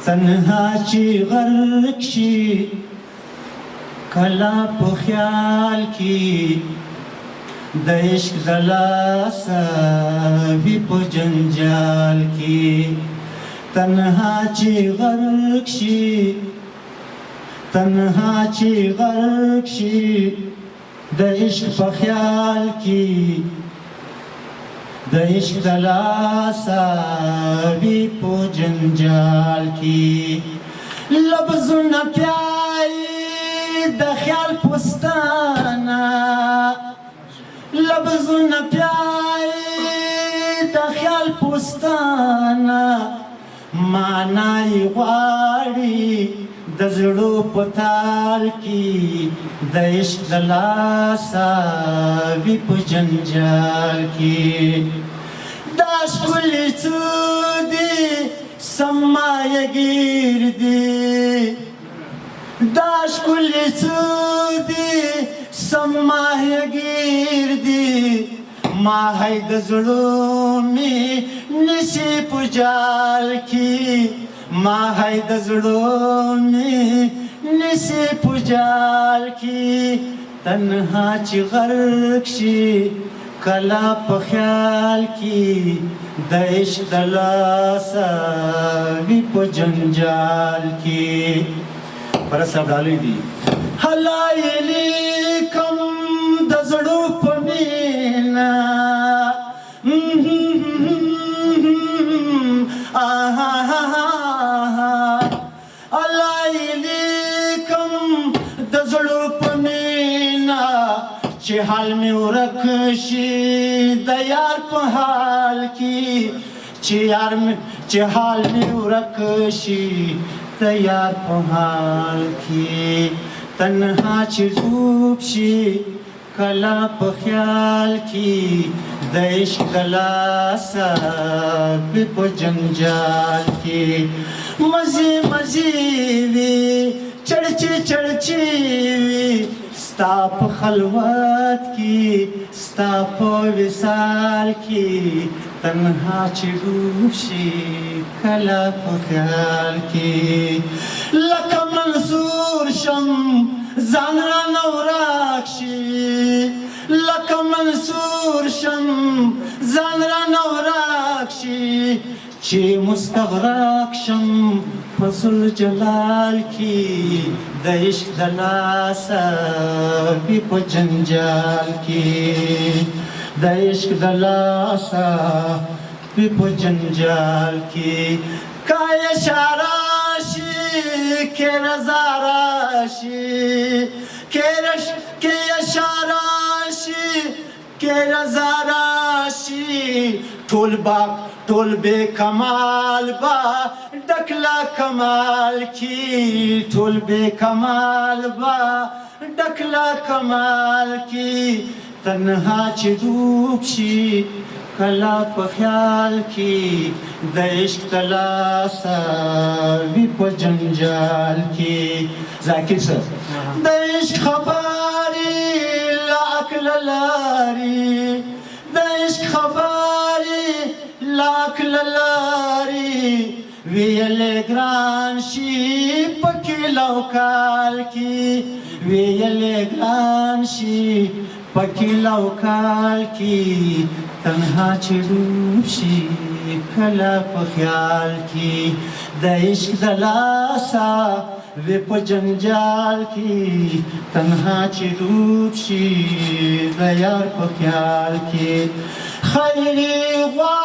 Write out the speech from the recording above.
تنها چې غرق شي کله په خیال کې د عشق د لاسه وي په جنجال کې تنها چې غرق شي تنها چې غرق شي د عشق په خیال کې د عشق د لاسه وي په جنجال کې لفظونه پیایي د خیال پستانه لفظونه پیایي د خیال پستانه معنی غواړي د زړه په تال کې د عشق د لاسه وي په جنجال کې دا ښکلي څه دي سم مایه‌ګیر دي دا ښکلي څه دي سم مایه‌ګیر دي ماهی د زړه مې نشي په جال کې ماهی د زړه مې نشي په جال کې تنها چې غرق شي کله په خیال کې د عشق د لاسه وي په جنجال کې بره صاحب ډالۍ دي هلایلي کم د زړه په مینه چې حال مې ورک شي د یار په حال کې چې حال مې ورک شي د یار په حال کې تنها چې ډوب شي کله په خیال کې د عشق د لاسه وي په جنجال کې مزې مزې وي چړچې وي ستا په خلوت کې ستا په وصال کې تنها چې ډوب شي کله په خیال کې لکه منصور شم ځان رانه ورک شي لکه منصور شم ځان رانه ورک شي چې مستغرق شم په ذوالجلال کې د عشق د لاسه وي په جنجال کې د عشق د لاسه وي په جنجال کې که اشاره شي که رضا راشي که اشاره شي که رضا راشي ټول بے کمال با ډکلا کمال کی ټول بے کمال با ډکلا کمال کی تنها چې ډوب شي کله په خیال کې د عشق د لاسه وي په جنجال کې ذاکر صاحب د عشق خبرې لا عقل لري د عشق خبرې لا عقل لري ویلې ګران شي پکې لوکال کې ویلې ګران شي پکې لوکال کې تنها چې ډوب شي کله په خیال کې د عشق د لاسه وي په جنجال کې تنها چې ډوب شي د یار په خیال کې خیرې غواړي